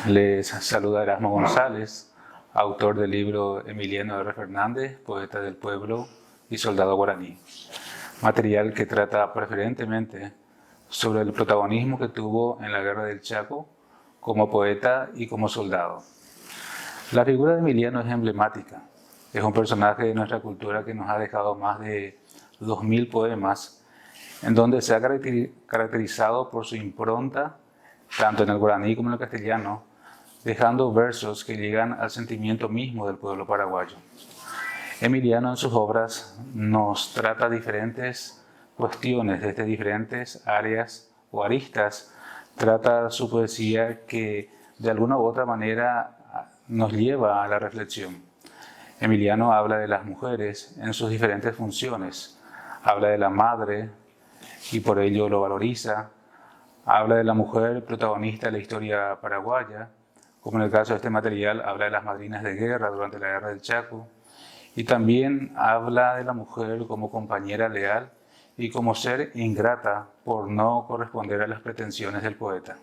Les saluda Erasmo González, autor del libro Emiliano R. Fernández, poeta del pueblo y soldado guaraní. Material que trata preferentemente sobre el protagonismo que tuvo en la Guerra del Chaco como poeta y como soldado. La figura de Emiliano es emblemática. Es un personaje de nuestra cultura que nos ha dejado más de 2000 poemas, en donde se ha caracterizado por su impronta, tanto en el guaraní como en el castellano, dejando versos que llegan al sentimiento mismo del pueblo paraguayo. Emiliano en sus obras nos trata diferentes cuestiones desde diferentes áreas o aristas. Trata su poesía que de alguna u otra manera nos lleva a la reflexión. Emiliano habla de las mujeres en sus diferentes funciones. Habla de la madre y por ello lo valoriza. Habla de la mujer protagonista de la historia paraguaya, como en el caso de este material, habla de las madrinas de guerra durante la Guerra del Chaco, y también habla de la mujer como compañera leal y como ser ingrata por no corresponder a las pretensiones del poeta.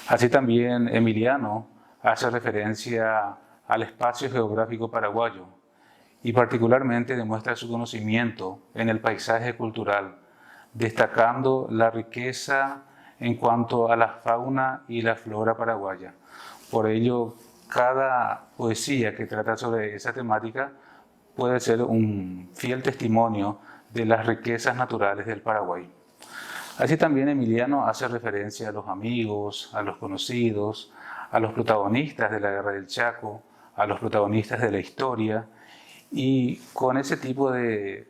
Así también Emiliano hace referencia al espacio geográfico paraguayo y particularmente demuestra su conocimiento en el paisaje cultural, destacando la riqueza en cuanto a la fauna y la flora paraguaya. Por ello, cada poesía que trata sobre esa temática puede ser un fiel testimonio de las riquezas naturales del Paraguay. Así también Emiliano hace referencia a los amigos, a los conocidos, a los protagonistas de la Guerra del Chaco, a los protagonistas de la historia, y con ese tipo de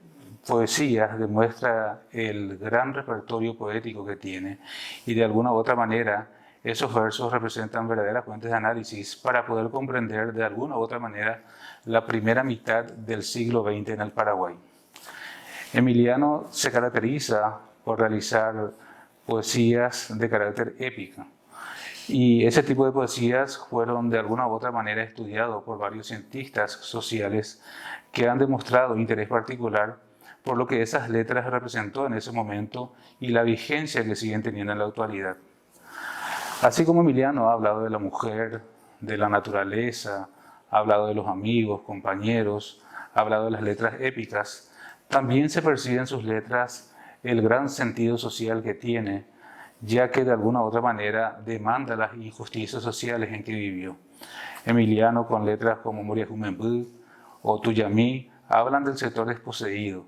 poesías demuestra el gran repertorio poético que tiene, y de alguna u otra manera esos versos representan verdaderas fuentes de análisis para poder comprender de alguna u otra manera la primera mitad del siglo XX en el Paraguay. Emiliano se caracteriza por realizar poesías de carácter épico, y ese tipo de poesías fueron de alguna u otra manera estudiados por varios cientistas sociales que han demostrado interés particular por lo que esas letras representó en ese momento y la vigencia que siguen teniendo en la actualidad. Así como Emiliano ha hablado de la mujer, de la naturaleza, ha hablado de los amigos, compañeros, ha hablado de las letras épicas, también se percibe en sus letras el gran sentido social que tiene, ya que de alguna u otra manera demanda las injusticias sociales en que vivió. Emiliano, con letras como Moriajumembú o Tuyamí, hablan del sector desposeído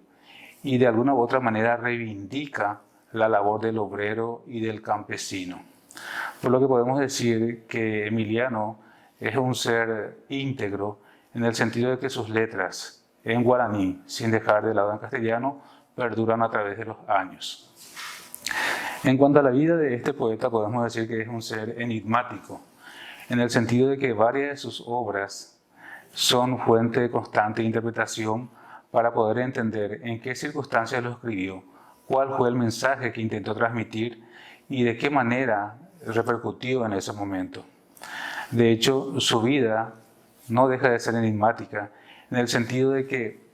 y de alguna u otra manera reivindica la labor del obrero y del campesino. Por lo que podemos decir que Emiliano es un ser íntegro en el sentido de que sus letras en guaraní, sin dejar de lado en castellano, perduran a través de los años. En cuanto a la vida de este poeta, podemos decir que es un ser enigmático, en el sentido de que varias de sus obras son fuente de constante interpretación para poder entender en qué circunstancias lo escribió, cuál fue el mensaje que intentó transmitir y de qué manera repercutió en ese momento. De hecho, su vida no deja de ser enigmática en el sentido de que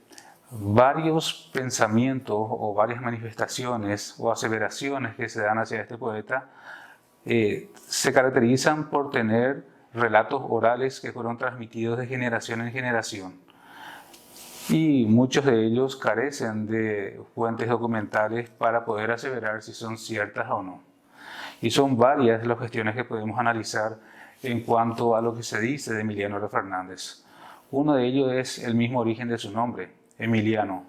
varios pensamientos o varias manifestaciones o aseveraciones que se dan hacia este poeta se caracterizan por tener relatos orales que fueron transmitidos de generación en generación. Y muchos de ellos carecen de fuentes documentales para poder aseverar si son ciertas o no. Y son varias las cuestiones que podemos analizar en cuanto a lo que se dice de Emiliano R. Fernández. Uno de ellos es el mismo origen de su nombre, Emiliano,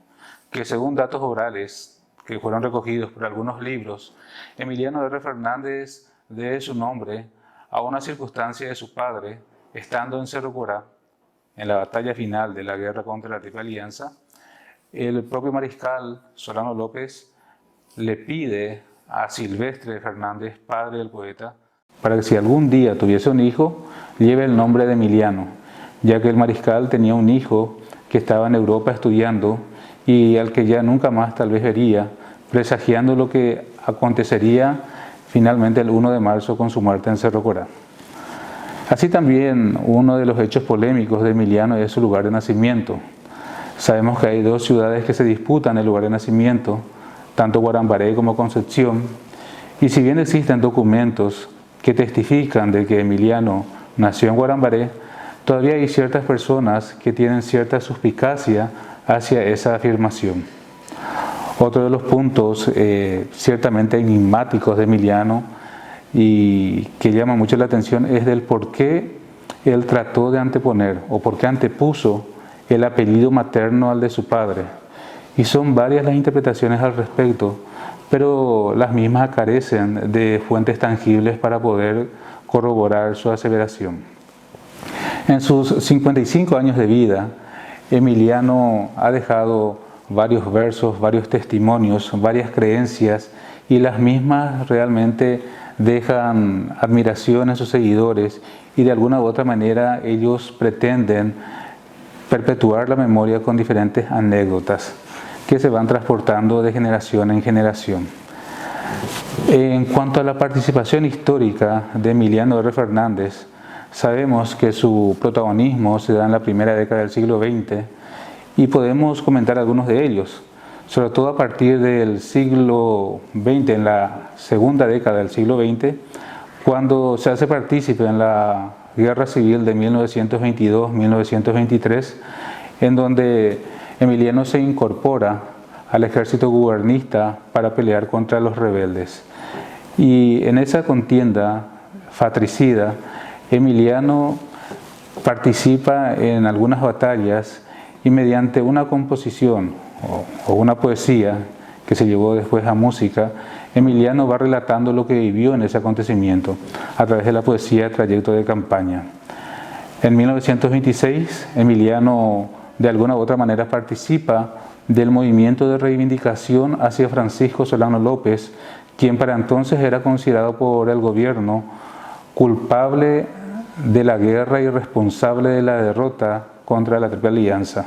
que según datos orales que fueron recogidos por algunos libros, Emiliano R. Fernández debe su nombre a una circunstancia de su padre, estando en Cerro Corá, en la batalla final de la guerra contra la Triple Alianza. El propio mariscal Solano López le pide a Silvestre Fernández, padre del poeta, para que si algún día tuviese un hijo, lleve el nombre de Emiliano, ya que el mariscal tenía un hijo que estaba en Europa estudiando y al que ya nunca más tal vez vería, presagiando lo que acontecería finalmente el 1 de marzo con su muerte en Cerro Corá. Así también uno de los hechos polémicos de Emiliano es su lugar de nacimiento. Sabemos que hay dos ciudades que se disputan el lugar de nacimiento, tanto Guarambaré como Concepción, y si bien existen documentos que testifican de que Emiliano nació en Guarambaré, todavía hay ciertas personas que tienen cierta suspicacia hacia esa afirmación. Otro de los puntos ciertamente enigmáticos de Emiliano y que llama mucho la atención es del por qué él trató de anteponer o por qué antepuso el apellido materno al de su padre. Y son varias las interpretaciones al respecto, pero las mismas carecen de fuentes tangibles para poder corroborar su aseveración. En sus 55 años de vida, Emiliano ha dejado varios versos, varios testimonios, varias creencias, y las mismas realmente dejan admiración en sus seguidores, y de alguna u otra manera ellos pretenden perpetuar la memoria con diferentes anécdotas que se van transportando de generación en generación. En cuanto a la participación histórica de Emiliano R. Fernández, sabemos que su protagonismo se da en la primera década del siglo XX y podemos comentar algunos de ellos, sobre todo a partir del siglo XX, en la segunda década del siglo XX, cuando se hace partícipe en la Guerra Civil de 1922-1923, en donde Emiliano se incorpora al ejército gubernista para pelear contra los rebeldes. Y en esa contienda fratricida, Emiliano participa en algunas batallas y mediante una composición o una poesía que se llevó después a música, Emiliano va relatando lo que vivió en ese acontecimiento a través de la poesía Trayecto de Campaña. En 1926, Emiliano de alguna u otra manera participa del movimiento de reivindicación hacia Francisco Solano López, quien para entonces era considerado por el gobierno culpable de la guerra y responsable de la derrota contra la Triple Alianza.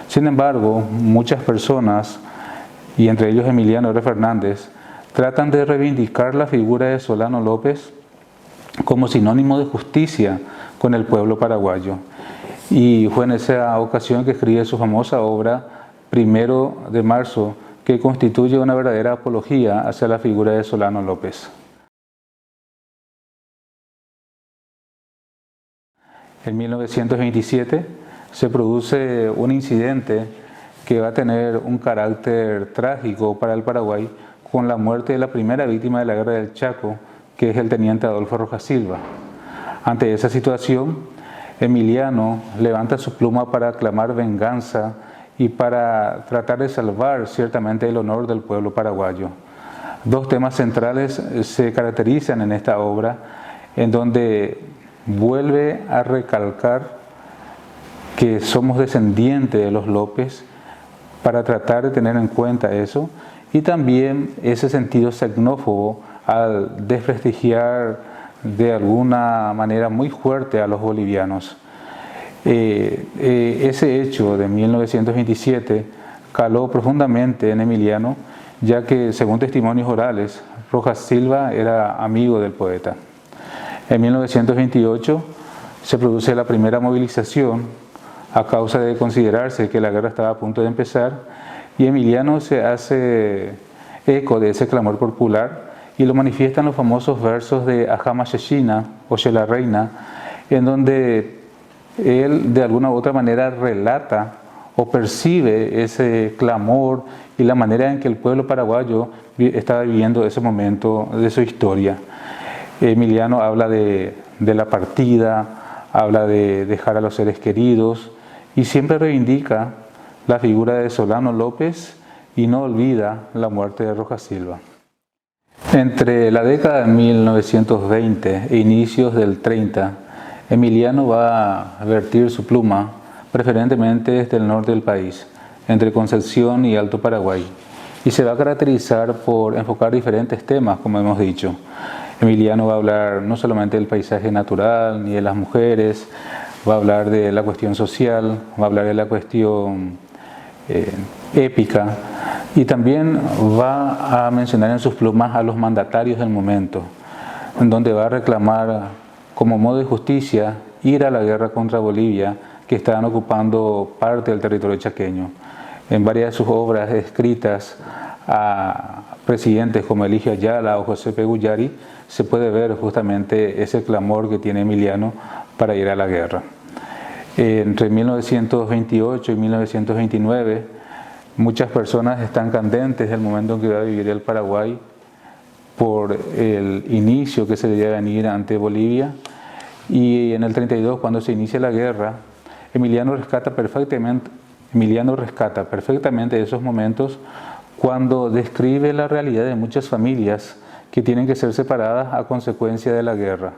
Sin embargo, muchas personas, y entre ellos Emiliano R. Fernández, tratan de reivindicar la figura de Solano López como sinónimo de justicia con el pueblo paraguayo. Y fue en esa ocasión que escribe su famosa obra 1 de marzo, que constituye una verdadera apología hacia la figura de Solano López. En 1927 se produce un incidente que va a tener un carácter trágico para el Paraguay, con la muerte de la primera víctima de la Guerra del Chaco, que es el teniente Adolfo Rojas Silva. Ante esa situación, Emiliano levanta su pluma para clamar venganza y para tratar de salvar ciertamente el honor del pueblo paraguayo. Dos temas centrales se caracterizan en esta obra, en donde vuelve a recalcar que somos descendientes de los López para tratar de tener en cuenta eso, y también ese sentido xenófobo al desprestigiar de alguna manera muy fuerte a los bolivianos. Ese hecho de 1927 caló profundamente en Emiliano, ya que según testimonios orales, Rojas Silva era amigo del poeta. En 1928 se produce la primera movilización a causa de considerarse que la guerra estaba a punto de empezar, y Emiliano se hace eco de ese clamor popular y lo manifiesta en los famosos versos de Ajama Sheshina o Shela Reina, en donde él de alguna u otra manera relata o percibe ese clamor y la manera en que el pueblo paraguayo estaba viviendo ese momento de su historia. Emiliano habla de la partida, habla de dejar a los seres queridos y siempre reivindica la figura de Solano López y no olvida la muerte de Rojas Silva. Entre la década de 1920 e inicios del 30, Emiliano va a vertir su pluma preferentemente desde el norte del país, entre Concepción y Alto Paraguay, y se va a caracterizar por enfocar diferentes temas, como hemos dicho. Emiliano va a hablar no solamente del paisaje natural ni de las mujeres, va a hablar de la cuestión social, va a hablar de la cuestión épica, y también va a mencionar en sus plumas a los mandatarios del momento, en donde va a reclamar como modo de justicia ir a la guerra contra Bolivia, que estaban ocupando parte del territorio chaqueño. En varias de sus obras escritas a presidentes como Eligio Ayala o José P. Guyari, se puede ver justamente ese clamor que tiene Emiliano para ir a la guerra. Entre 1928 y 1929, muchas personas están candentes del momento en que va a vivir el Paraguay por el inicio que se debía venir ante Bolivia, y en el 32, cuando se inicia la guerra, Emiliano rescata perfectamente esos momentos cuando describe la realidad de muchas familias que tienen que ser separadas a consecuencia de la guerra.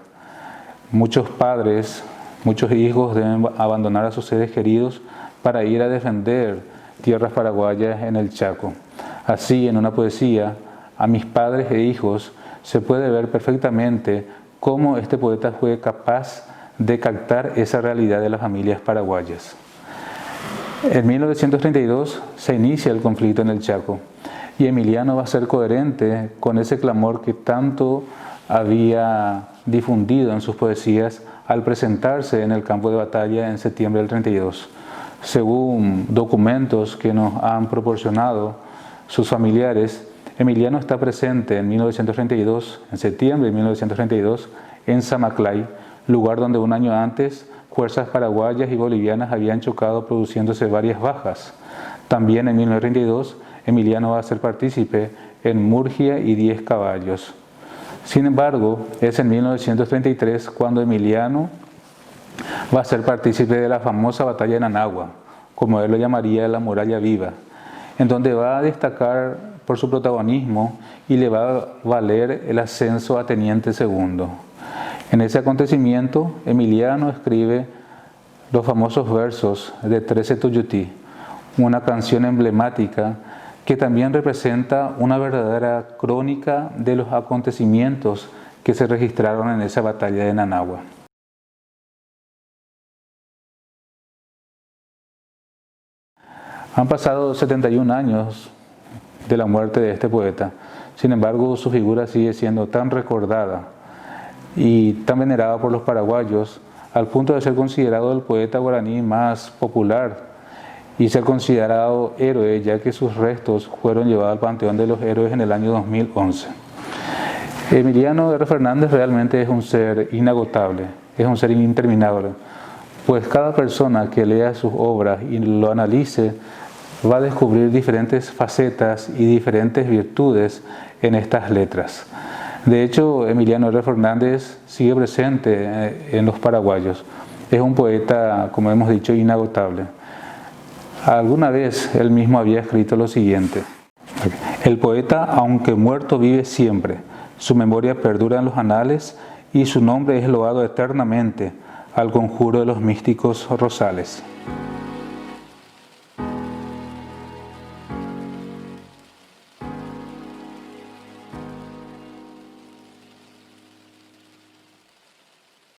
Muchos padres, muchos hijos deben abandonar a sus seres queridos para ir a defender tierras paraguayas en el Chaco. Así, en una poesía, A mis padres e hijos, se puede ver perfectamente cómo este poeta fue capaz de captar esa realidad de las familias paraguayas. En 1932 se inicia el conflicto en el Chaco y Emiliano va a ser coherente con ese clamor que tanto había difundido en sus poesías al presentarse en el campo de batalla en septiembre del 32. Según documentos que nos han proporcionado sus familiares, Emiliano está presente en 1932, en septiembre de 1932, en Zamaclay, lugar donde un año antes fuerzas paraguayas y bolivianas habían chocado, produciéndose varias bajas. También en 1932, Emiliano va a ser partícipe en Murgia y 10 Caballos. Sin embargo, es en 1933 cuando Emiliano va a ser partícipe de la famosa batalla de Nanagua, como él lo llamaría la muralla viva, en donde va a destacar por su protagonismo y le va a valer el ascenso a teniente segundo. En ese acontecimiento, Emiliano escribe los famosos versos de 13 Tuyutí, una canción emblemática que también representa una verdadera crónica de los acontecimientos que se registraron en esa batalla de Nanagua. Han pasado 71 años de la muerte de este poeta. Sin embargo, su figura sigue siendo tan recordada y tan venerada por los paraguayos, al punto de ser considerado el poeta guaraní más popular y ser considerado héroe, ya que sus restos fueron llevados al Panteón de los Héroes en el año 2011. Emiliano R. Fernández realmente es un ser inagotable, es un ser interminable, pues cada persona que lea sus obras y lo analice va a descubrir diferentes facetas y diferentes virtudes en estas letras. De hecho, Emiliano R. Fernández sigue presente en los paraguayos. Es un poeta, como hemos dicho, inagotable. Alguna vez él mismo había escrito lo siguiente: el poeta, aunque muerto, vive siempre. Su memoria perdura en los anales y su nombre es loado eternamente al conjuro de los místicos rosales.